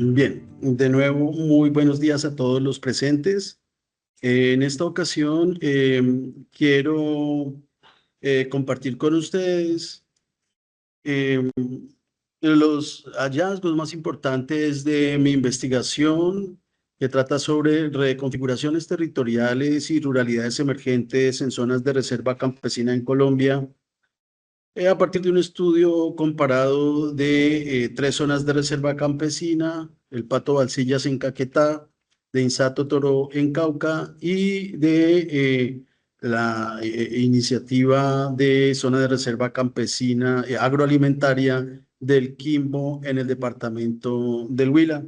Bien, de nuevo, muy buenos días a todos los presentes. En esta ocasión quiero compartir con ustedes eh, los hallazgos más importantes de mi investigación, que trata sobre reconfiguraciones territoriales y ruralidades emergentes en zonas de reserva campesina en Colombia, a partir de un estudio comparado de tres zonas de reserva campesina: el Pato Balsillas en Caquetá, de Insato Toro en Cauca y de la iniciativa de zona de reserva campesina agroalimentaria del Quimbo en el departamento del Huila.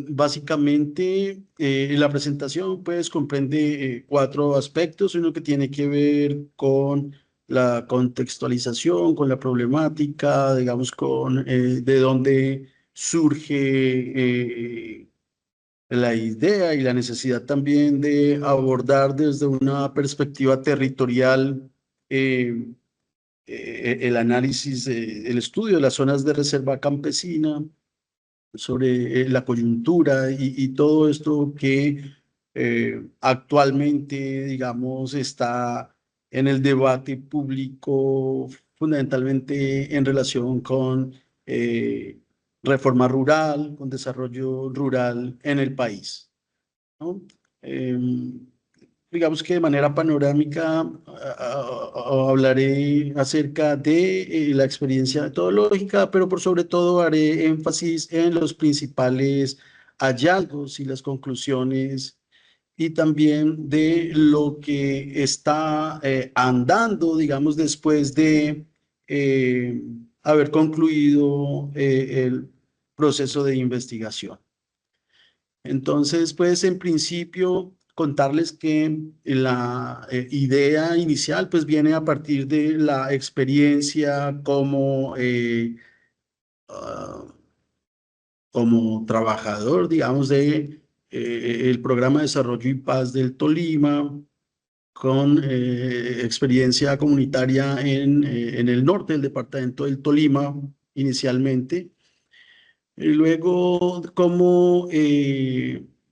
Básicamente, la presentación pues comprende cuatro aspectos: uno que tiene que ver con la contextualización, con la problemática, digamos, con de dónde surge la idea y la necesidad también de abordar desde una perspectiva territorial el análisis, el estudio de las zonas de reserva campesina, sobre la coyuntura y todo esto que actualmente, digamos, está en el debate público, fundamentalmente en relación con reforma rural, con desarrollo rural en el país, ¿no? Digamos que de manera panorámica hablaré acerca de la experiencia metodológica, pero por sobre todo haré énfasis en los principales hallazgos y las conclusiones, y también de lo que está andando, digamos, después de eh, haber concluido el proceso de investigación. Entonces, pues en principio contarles que la idea inicial pues viene a partir de la experiencia ah, como trabajador, digamos, de el Programa de Desarrollo y Paz del Tolima, con experiencia comunitaria en el norte del departamento del Tolima inicialmente. Y luego, como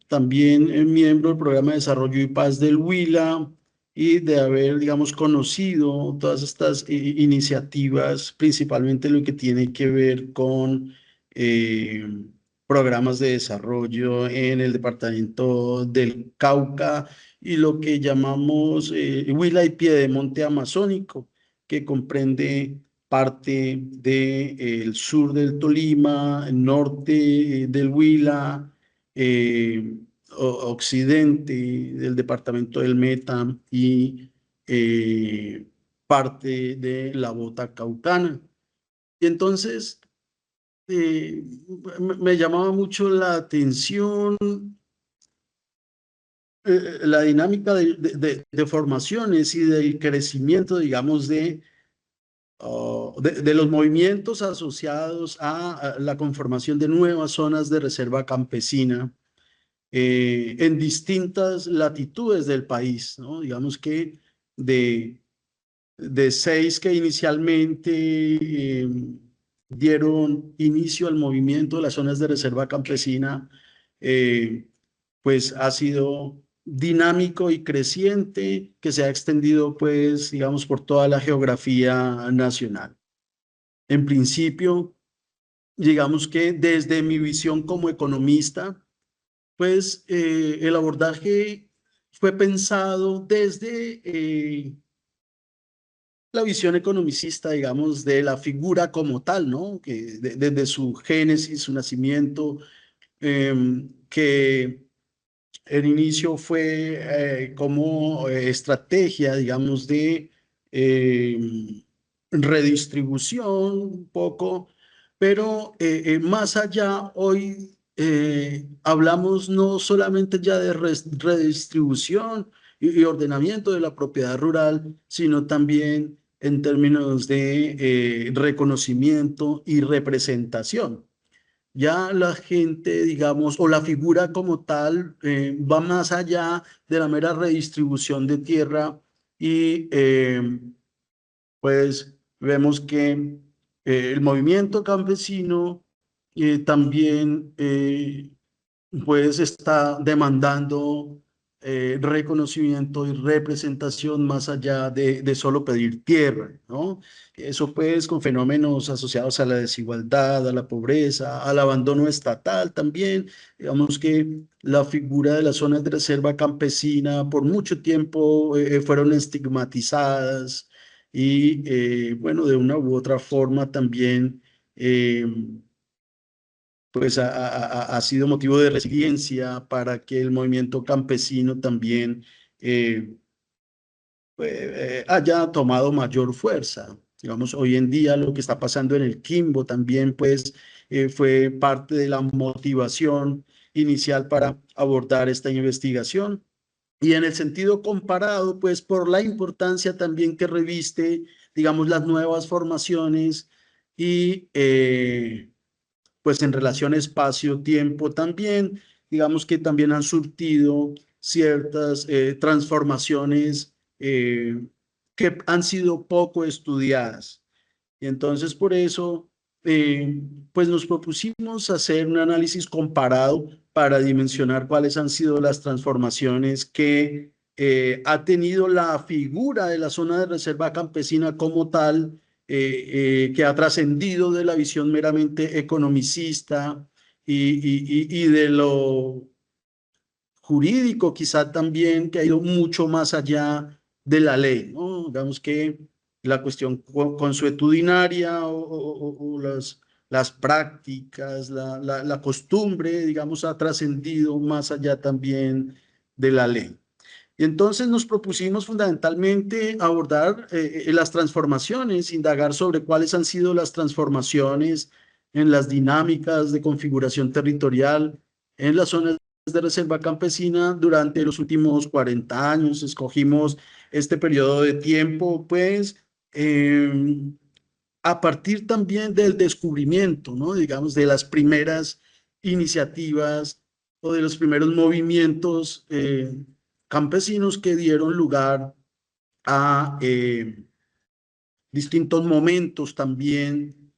también miembro del Programa de Desarrollo y Paz del Huila, y de haber, digamos, conocido todas estas iniciativas, principalmente lo que tiene que ver con eh, programas de desarrollo en el departamento del Cauca y lo que llamamos Huila y Piedemonte Amazónico, que comprende parte del sur del Tolima, el norte del Huila, eh, occidente del departamento del Meta y parte de la Bota Caucana. Y entonces me llamaba mucho la atención la dinámica de formaciones y del crecimiento, digamos, de los movimientos asociados a la conformación de nuevas zonas de reserva campesina en distintas latitudes del país, ¿no? Digamos que de, de seis que inicialmente dieron inicio al movimiento de las zonas de reserva campesina, eh, pues ha sido dinámico y creciente, que se ha extendido, pues, digamos, por toda la geografía nacional. En principio, digamos que desde mi visión como economista, pues el abordaje fue pensado desde la visión economicista, digamos, de la figura como tal, ¿no? Que desde su génesis, su nacimiento, que el inicio fue como estrategia, digamos, de redistribución un poco, pero más allá, hoy hablamos no solamente ya de redistribución y ordenamiento de la propiedad rural, sino también en términos de reconocimiento y representación. Ya la gente, digamos, o la figura como tal, va más allá de la mera redistribución de tierra, y pues vemos que el movimiento campesino también pues está demandando reconocimiento y representación más allá de solo pedir tierra, ¿no? Eso pues con fenómenos asociados a la desigualdad, a la pobreza, al abandono estatal también. Digamos que la figura de las zonas de reserva campesina por mucho tiempo fueron estigmatizadas y bueno, de una u otra forma también pues ha sido motivo de resiliencia para que el movimiento campesino también eh, haya tomado mayor fuerza. Digamos, hoy en día lo que está pasando en el Quimbo también pues fue parte de la motivación inicial para abordar esta investigación. Y en el sentido comparado, pues por la importancia también que reviste, digamos, las nuevas formaciones y pues en relación espacio-tiempo también, digamos que también han surtido ciertas transformaciones que han sido poco estudiadas. Y entonces por eso, pues nos propusimos hacer un análisis comparado para dimensionar cuáles han sido las transformaciones que ha tenido la figura de la zona de reserva campesina como tal, que ha trascendido de la visión meramente economicista y de lo jurídico quizá también, que ha ido mucho más allá de la ley, ¿no? Digamos que la cuestión consuetudinaria o las prácticas, la costumbre, digamos, ha trascendido más allá también de la ley. Y entonces nos propusimos fundamentalmente abordar las transformaciones, indagar sobre cuáles han sido las transformaciones en las dinámicas de configuración territorial en las zonas de reserva campesina durante los últimos 40 años. Escogimos este periodo de tiempo, pues, a partir también del descubrimiento, ¿no? Digamos, de las primeras iniciativas o de los primeros movimientos campesinos que dieron lugar a distintos momentos también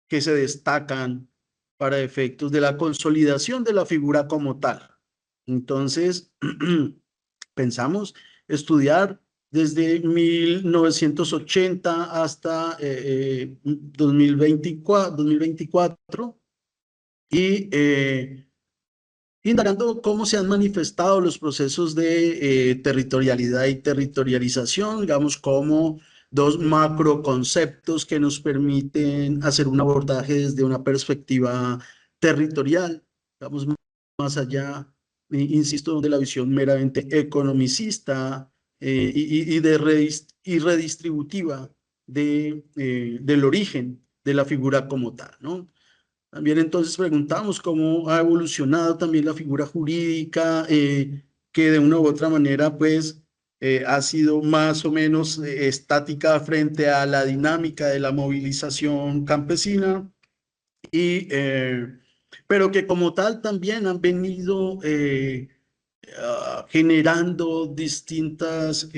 que se destacan para efectos de la consolidación de la figura como tal. Entonces, pensamos estudiar desde 1980 hasta 2024 y indagando cómo se han manifestado los procesos de territorialidad y territorialización, digamos, como dos macro conceptos que nos permiten hacer un abordaje desde una perspectiva territorial, digamos, más allá, insisto, de la visión meramente economicista y redistributiva del origen de la figura como tal, ¿no? También entonces preguntamos cómo ha evolucionado también la figura jurídica, que de una u otra manera pues ha sido más o menos estática frente a la dinámica de la movilización campesina, y, pero que como tal también han venido generando distintas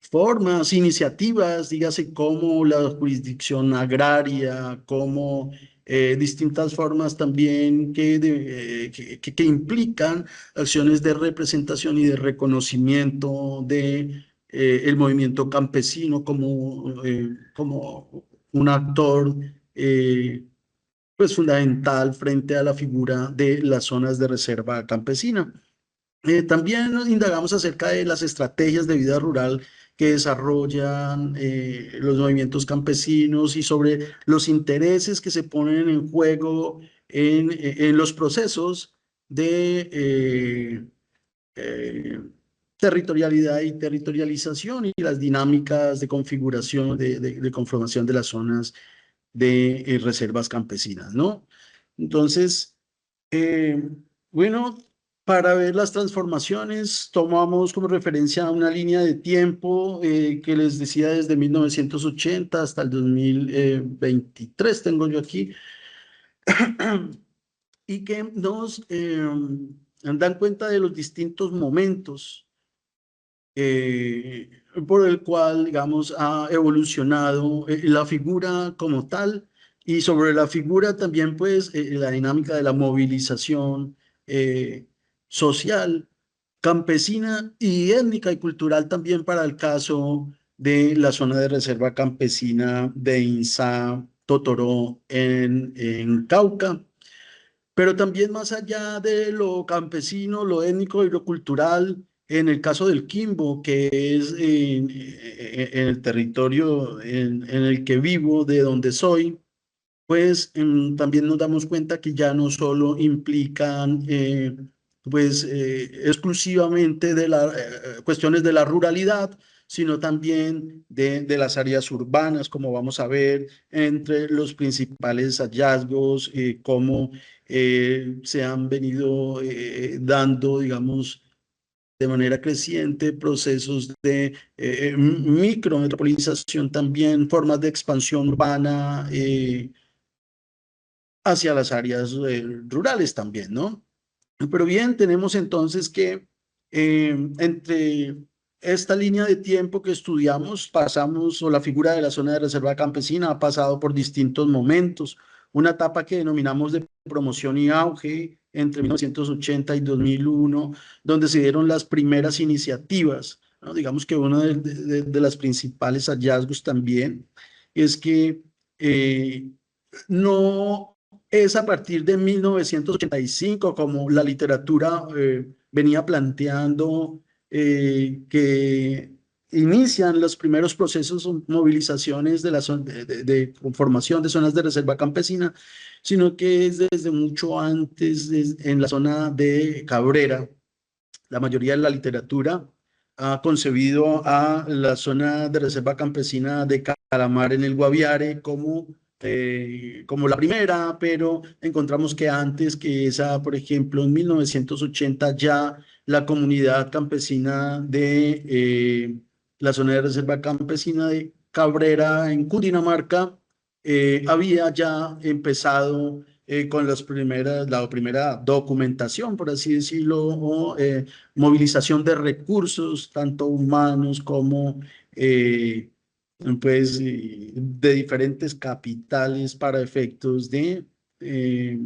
formas, iniciativas, dígase como la jurisdicción agraria, como distintas formas también que implican acciones de representación y de reconocimiento de el movimiento campesino como un actor pues fundamental frente a la figura de las zonas de reserva campesina. También indagamos acerca de las estrategias de vida rural que desarrollan los movimientos campesinos y sobre los intereses que se ponen en juego en los procesos de eh, territorialidad y territorialización y las dinámicas de configuración, de conformación de las zonas de reservas campesinas, ¿no? Entonces, eh, bueno, para ver las transformaciones, tomamos como referencia una línea de tiempo que les decía desde 1980 hasta el 2023, tengo yo aquí, y que nos dan cuenta de los distintos momentos por el cual, digamos, ha evolucionado la figura como tal Y sobre la figura también, pues, la dinámica de la movilización eh, social, campesina y étnica y cultural también para el caso de la zona de reserva campesina de Insá, Totoró en Cauca. Pero también más allá de lo campesino, lo étnico y lo cultural, en el caso del Quimbo, que es en el territorio en el que vivo, de donde soy, pues también nos damos cuenta que ya no solo implican exclusivamente de las cuestiones de la ruralidad, sino también de las áreas urbanas, como vamos a ver, entre los principales hallazgos, cómo se han venido dando, digamos, de manera creciente procesos de micrometropolización también, formas de expansión urbana, hacia las áreas rurales también, ¿no? Pero bien, tenemos entonces que entre esta línea de tiempo que estudiamos, pasamos, o la figura de la zona de reserva campesina ha pasado por distintos momentos, una etapa que denominamos de promoción y auge entre 1980 y 2001, donde se dieron las primeras iniciativas, ¿no? Digamos que uno de las principales hallazgos también es que no es a partir de 1985, como la literatura venía planteando, que inician los primeros procesos o movilizaciones de, de conformación de zonas de reserva campesina, sino que es desde mucho antes, en la zona de Cabrera. La mayoría de la literatura ha concebido a la zona de reserva campesina de Calamar en el Guaviare como la primera, pero encontramos que antes que esa, por ejemplo, en 1980 ya la comunidad campesina de la zona de reserva campesina de Cabrera en Cundinamarca había ya empezado con la primera documentación, por así decirlo, o movilización de recursos, tanto humanos como eh, de diferentes capitales para efectos de eh,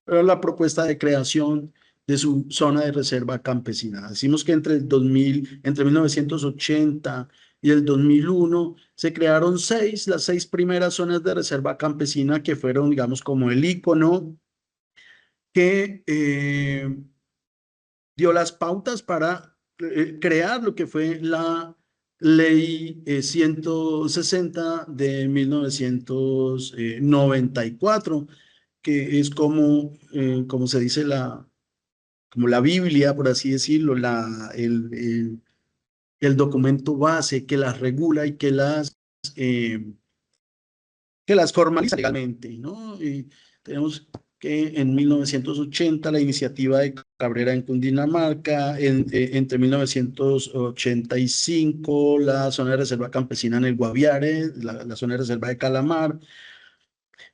la propuesta de creación de su zona de reserva campesina. Decimos que entre el 2000, entre 1980 y el 2001 se crearon las seis primeras zonas de reserva campesina que fueron, digamos, como el icono que dio las pautas para crear lo que fue la ley 160 de 1994, que es como se dice como la Biblia, por así decirlo, el documento base que las regula y eh, que las formaliza legalmente, ¿no? Y tenemos que en 1980 la iniciativa de Cabrera en Cundinamarca, entre 1985 la zona de reserva campesina en el Guaviare, la zona de reserva de Calamar.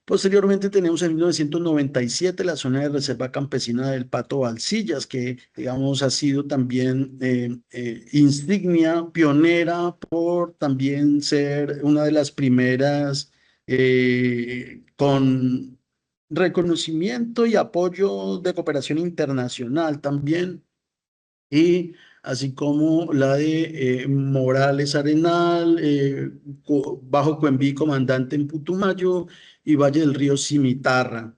Posteriormente tenemos en 1997 la zona de reserva campesina del Pato Balsillas, que digamos ha sido también insignia, pionera por también ser una de las primeras con reconocimiento y apoyo de cooperación internacional también, y así como la de Morales Arenal, Bajo Coenví, Comandante en Putumayo y Valle del Río Cimitarra.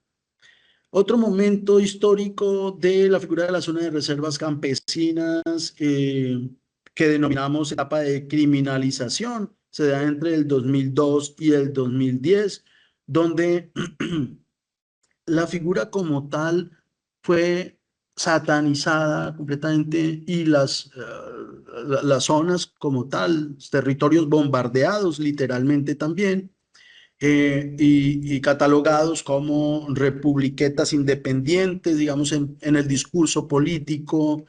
Otro momento histórico de la figura de la zona de reservas campesinas, que denominamos etapa de criminalización, se da entre el 2002 y el 2010, donde la figura como tal fue satanizada completamente, y las zonas como tal, territorios bombardeados literalmente también, y catalogados como republiquetas independientes, digamos, en el discurso político,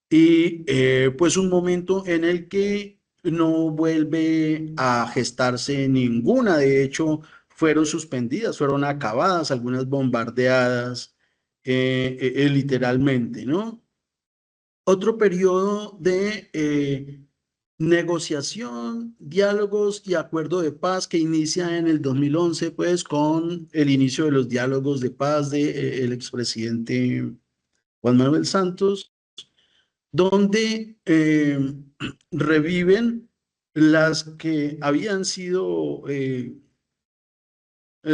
y pues un momento en el que no vuelve a gestarse ninguna. De hecho, fueron suspendidas, fueron acabadas, algunas bombardeadas, literalmente, ¿no? Otro periodo negociación, diálogos y acuerdo de paz que inicia en el 2011, pues con el inicio de los diálogos de paz de el expresidente Juan Manuel Santos, donde reviven las que habían sido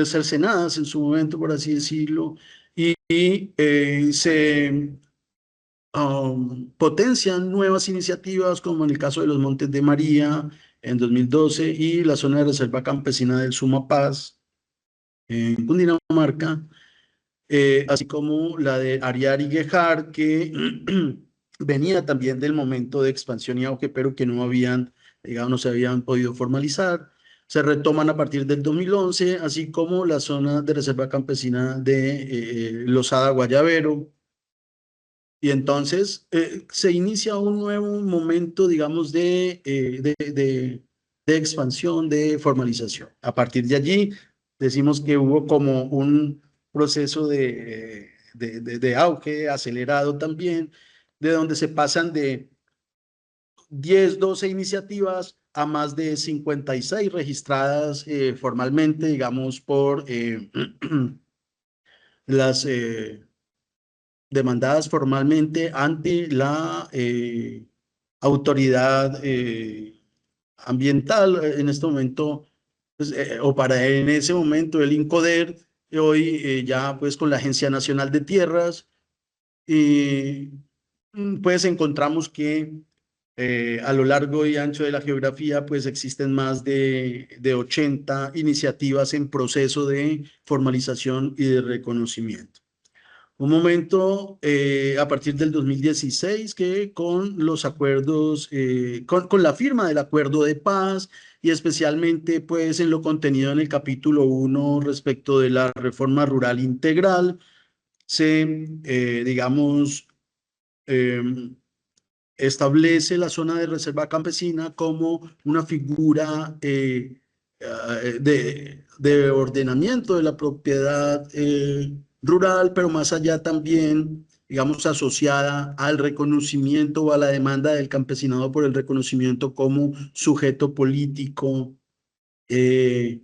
cercenadas en su momento, por así decirlo, y se potencian nuevas iniciativas, como en el caso de los Montes de María en 2012 y la zona de reserva campesina del Sumapaz en Cundinamarca, así como la de Ariar y Guejar, que venía también del momento de expansión y auge, pero que no habían, digamos, no se habían podido formalizar. Se retoman a partir del 2011, así como la zona de reserva campesina de Losada Guayabero. Y entonces se inicia un nuevo momento, digamos, de expansión, de formalización. A partir de allí, decimos que hubo como un proceso de auge acelerado también, de donde se pasan de 10, 12 iniciativas a más de 56 registradas formalmente, digamos, por las demandadas formalmente ante la autoridad ambiental. En este momento, pues, o para en ese momento el INCODER, hoy ya pues con la Agencia Nacional de Tierras, y pues encontramos que a lo largo y ancho de la geografía pues existen más de 80 iniciativas en proceso de formalización y de reconocimiento. Un momento a partir del 2016 que con los acuerdos, con la firma del acuerdo de paz y especialmente pues en lo contenido en el capítulo 1 respecto de la reforma rural integral, se, digamos, eh, establece la zona de reserva campesina como una figura de ordenamiento de la propiedad rural, pero más allá también, digamos, asociada al reconocimiento o a la demanda del campesinado por el reconocimiento como sujeto político. eh,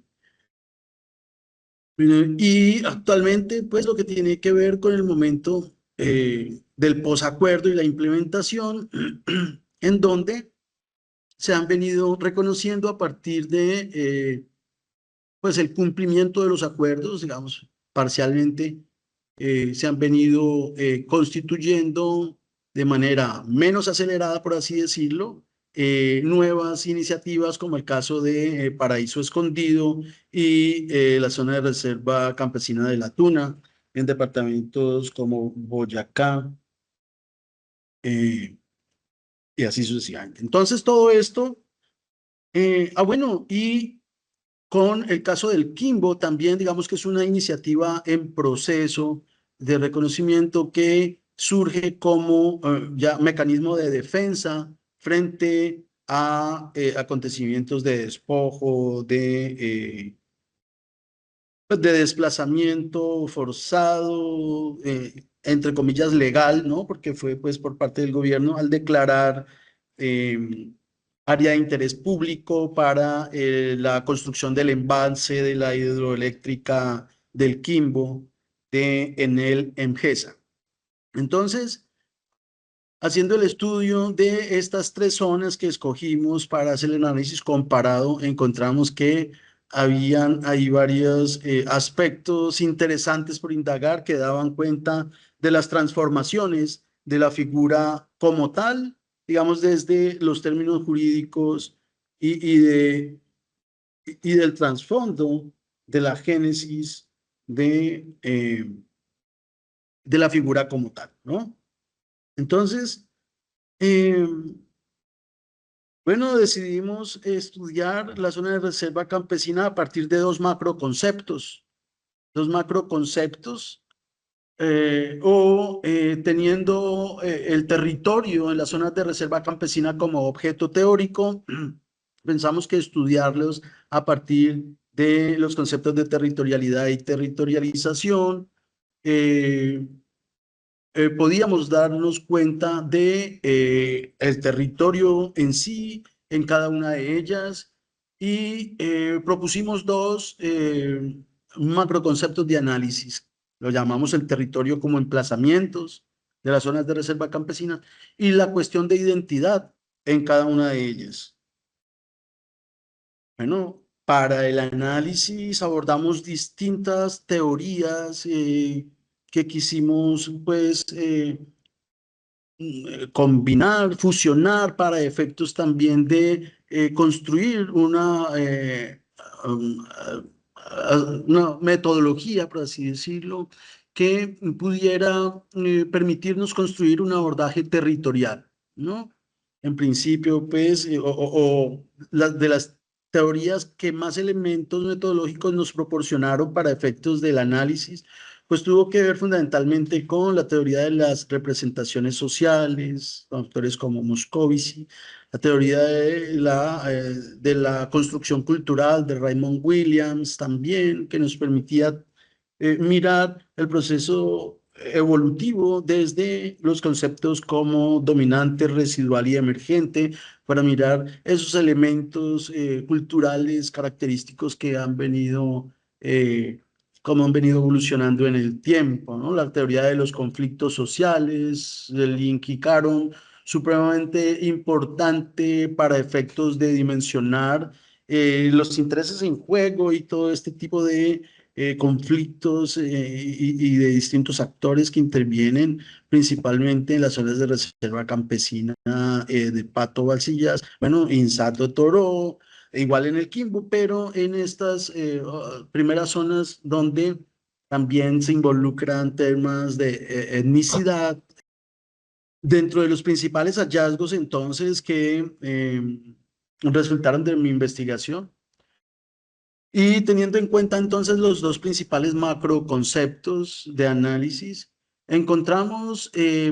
y actualmente, pues lo que tiene que ver con el momento del posacuerdo y la implementación, en donde se han venido reconociendo a partir de pues el cumplimiento de los acuerdos, digamos, parcialmente se han venido constituyendo de manera menos acelerada, por así decirlo, nuevas iniciativas como el caso de Paraíso Escondido y la zona de reserva campesina de la Tuna en departamentos como Boyacá eh, y así sucesivamente. Entonces, todo esto, bueno, y con el caso del Quimbo, también digamos que es una iniciativa en proceso de reconocimiento que surge como ya mecanismo de defensa frente a acontecimientos de despojo, pues, de desplazamiento forzado, entre comillas legal, ¿no? Porque fue pues por parte del gobierno al declarar eh, área de interés público para la construcción del embalse de la hidroeléctrica del Quimbo de Enel Emgesa. Entonces, haciendo el estudio de estas tres zonas que escogimos para hacer el análisis comparado, encontramos que habían ahí varios aspectos interesantes por indagar que daban cuenta de las transformaciones de la figura como tal, digamos desde los términos jurídicos y del trasfondo de la génesis de la figura como tal, ¿no? Entonces, eh, bueno, decidimos estudiar la zona de reserva campesina a partir de dos macroconceptos, teniendo el territorio en las zonas de reserva campesina como objeto teórico, pensamos que estudiarlos a partir de los conceptos de territorialidad y territorialización, eh, podíamos darnos cuenta de el territorio en sí en cada una de ellas y propusimos dos macroconceptos de análisis. Lo llamamos el territorio como emplazamientos de las zonas de reserva campesina y la cuestión de identidad en cada una de ellas. Bueno, para el análisis abordamos distintas teorías que quisimos, pues, combinar, fusionar para efectos también de construir um, una metodología, por así decirlo, que pudiera permitirnos construir un abordaje territorial, ¿no? En principio, pues, de las teorías que más elementos metodológicos nos proporcionaron para efectos del análisis, pues tuvo que ver fundamentalmente con la teoría de las representaciones sociales, autores como Moscovici, la teoría de la construcción cultural de Raymond Williams también, que nos permitía mirar el proceso evolutivo desde los conceptos como dominante, residual y emergente, para mirar esos elementos culturales característicos que han venido cómo han venido evolucionando en el tiempo, ¿no? La teoría de los conflictos sociales, del Link y Caron, supremamente importante para efectos de dimensionar los intereses en juego y todo este tipo de conflictos y de distintos actores que intervienen principalmente en las zonas de reserva campesina de Pato Balsillas, bueno, Insato Toro, igual en el Quimbo, pero en estas primeras zonas donde también se involucran temas de etnicidad. Dentro de los principales hallazgos entonces que resultaron de mi investigación y teniendo en cuenta entonces los dos principales macroconceptos de análisis, encontramos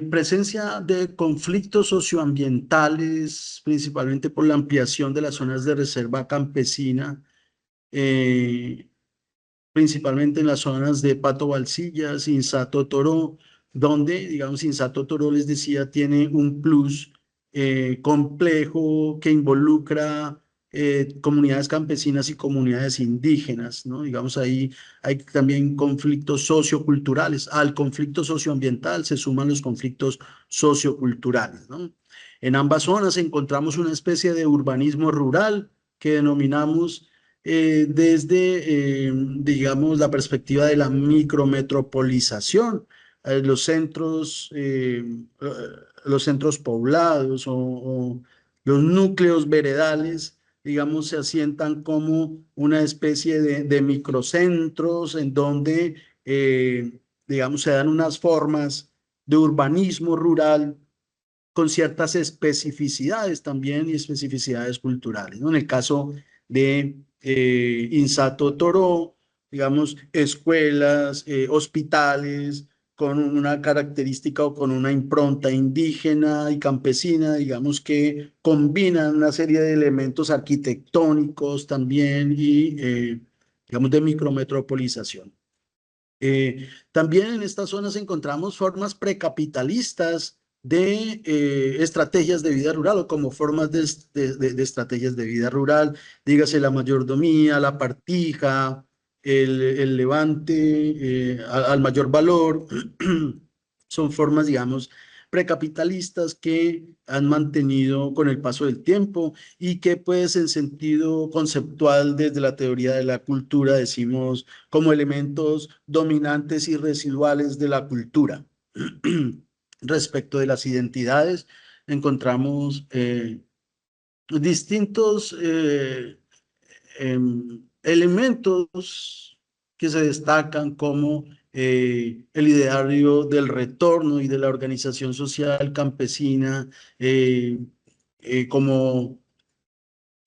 presencia de conflictos socioambientales, principalmente por la ampliación de las zonas de reserva campesina, eh, principalmente en las zonas de Pato Balsillas, Insato Toro, donde, digamos, Insato Toro, les decía, tiene un plus complejo que involucra comunidades campesinas y comunidades indígenas, ¿no? Digamos, ahí hay también conflictos socioculturales. Al conflicto socioambiental se suman los conflictos socioculturales, ¿no? En ambas zonas encontramos una especie de urbanismo rural que denominamos desde, digamos, la perspectiva de la micrometropolización, los centros poblados o los núcleos veredales, digamos, se asientan como una especie de microcentros en donde, digamos, se dan unas formas de urbanismo rural con ciertas especificidades también y especificidades culturales, ¿no? En el caso de Insato Toro, digamos, escuelas, hospitales, con una característica o con una impronta indígena y campesina, digamos, que combinan una serie de elementos arquitectónicos también y, digamos, de micrometropolización. También en estas zonas encontramos formas precapitalistas de estrategias de vida rural o como formas de estrategias de vida rural, dígase la mayordomía, la partija, el levante al mayor valor, son formas, digamos, precapitalistas que han mantenido con el paso del tiempo y que pues en sentido conceptual desde la teoría de la cultura decimos como elementos dominantes y residuales de la cultura. Respecto de las identidades, encontramos distintos elementos que se destacan como el ideario del retorno y de la organización social campesina, eh, como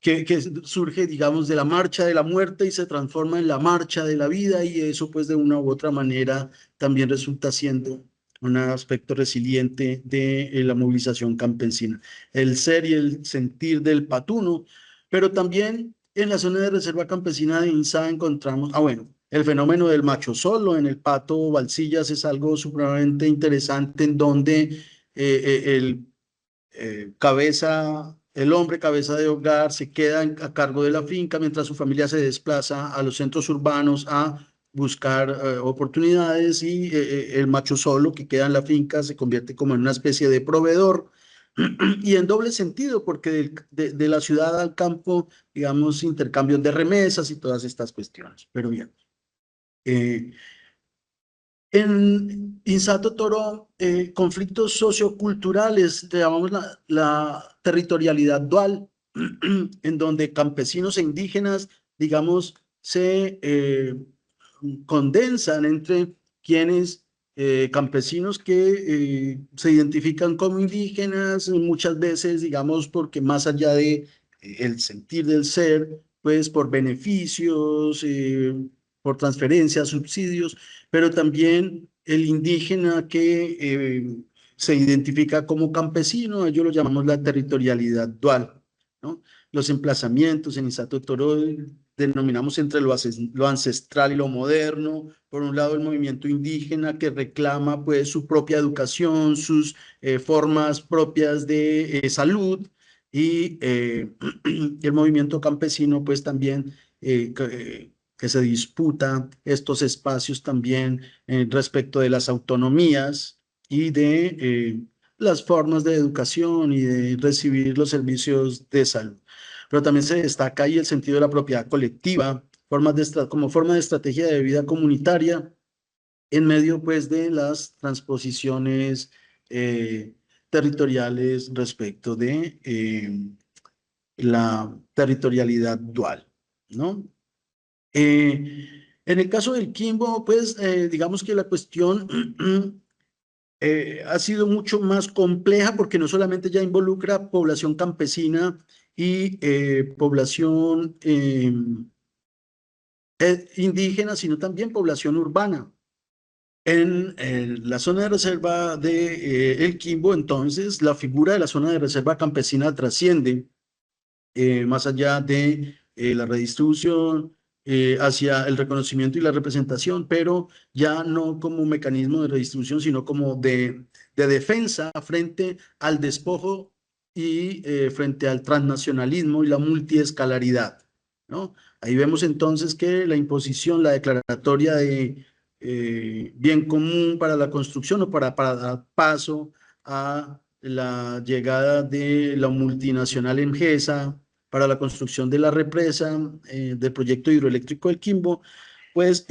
que surge, digamos, de la marcha de la muerte y se transforma en la marcha de la vida y eso pues de una u otra manera también resulta siendo un aspecto resiliente de la movilización campesina. El ser y el sentir del patuno, pero también en la zona de reserva campesina de INSA encontramos, bueno, el fenómeno del macho solo en el Pato Balsillas es algo supremamente interesante en donde el cabeza el hombre cabeza de hogar se queda a cargo de la finca mientras su familia se desplaza a los centros urbanos a buscar oportunidades y el macho solo que queda en la finca se convierte como en una especie de proveedor y en doble sentido porque de la ciudad al campo, digamos, intercambios de remesas y todas estas cuestiones. Pero bien. Eh, en Insato Toro, conflictos socioculturales, le llamamos la territorialidad dual, en donde campesinos e indígenas, digamos, se condensan entre quienes, campesinos que se identifican como indígenas, muchas veces, digamos, porque más allá de el sentir del ser, pues por beneficios, por transferencias, subsidios, pero también el indígena que se identifica como campesino, ellos lo llamamos la territorialidad dual, ¿no? Los emplazamientos en Insato Toro denominamos entre lo ancestral y lo moderno. Por un lado, el movimiento indígena que reclama pues su propia educación, sus formas propias de salud y el movimiento campesino pues también que se disputa estos espacios también respecto de las autonomías y de las formas de educación y de recibir los servicios de salud. Pero también se destaca ahí el sentido de la propiedad colectiva, como forma de estrategia de vida comunitaria en medio pues de las transposiciones territoriales respecto de la territorialidad dual, ¿no? En el caso del Quimbo, pues digamos que la cuestión ha sido mucho más compleja porque no solamente ya involucra población campesina y población indígena, sino también población urbana. En la zona de reserva de El Quimbo, entonces, la figura de la zona de reserva campesina trasciende más allá de la redistribución, hacia el reconocimiento y la representación, pero ya no como un mecanismo de redistribución, sino como de defensa frente al despojo y frente al transnacionalismo y la multiescalaridad, ¿no? Ahí vemos entonces que la imposición, la declaratoria de bien común para la construcción o para dar paso a la llegada de la multinacional Emgesa, para la construcción de la represa del proyecto hidroeléctrico del Quimbo, pues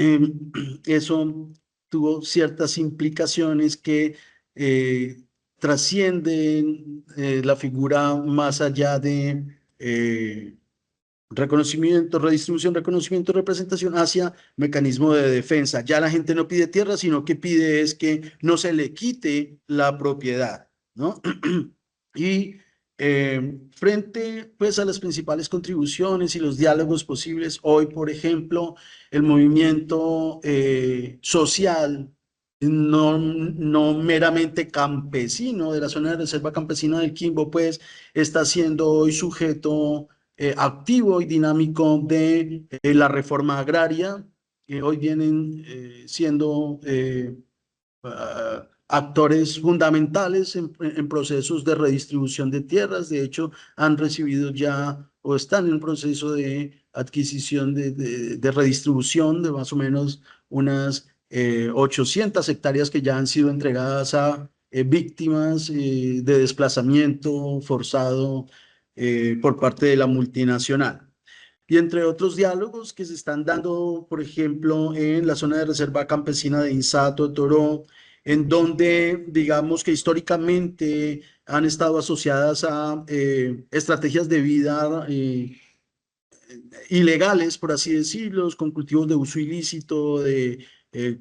eso tuvo ciertas implicaciones que eh, trascienden la figura más allá de reconocimiento, redistribución, reconocimiento, representación hacia mecanismo de defensa. Ya la gente no pide tierra, sino que pide es que no se le quite la propiedad, ¿no? Y frente pues a las principales contribuciones y los diálogos posibles, hoy, por ejemplo, el movimiento social, no meramente campesino de la zona de reserva campesina del Quimbo, pues está siendo hoy sujeto activo y dinámico de la reforma agraria, que hoy vienen siendo actores fundamentales en procesos de redistribución de tierras. De hecho, han recibido ya o están en proceso de adquisición de redistribución de más o menos unas 800 hectáreas que ya han sido entregadas a víctimas de desplazamiento forzado por parte de la multinacional. Y entre otros diálogos que se están dando, por ejemplo, en la zona de reserva campesina de Insato, Toro, en donde digamos que históricamente han estado asociadas a estrategias de vida ilegales, por así decirlo, con cultivos de uso ilícito, de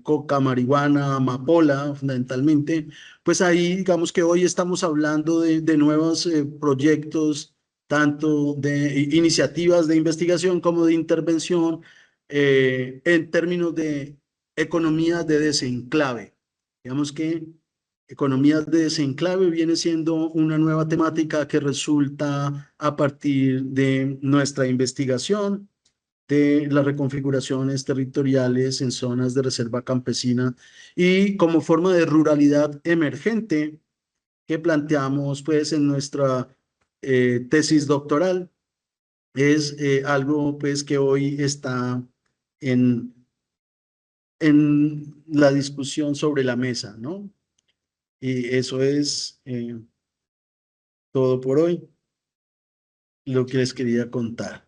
coca, marihuana, amapola, fundamentalmente, pues ahí digamos que hoy estamos hablando de nuevos proyectos, tanto de iniciativas de investigación como de intervención en términos de economía de desenclave. Digamos que economía de desenclave viene siendo una nueva temática que resulta a partir de nuestra investigación de las reconfiguraciones territoriales en zonas de reserva campesina y como forma de ruralidad emergente que planteamos pues en nuestra tesis doctoral. Es algo pues que hoy está en, en la discusión sobre la mesa, ¿no? Y eso es todo por hoy, lo que les quería contar.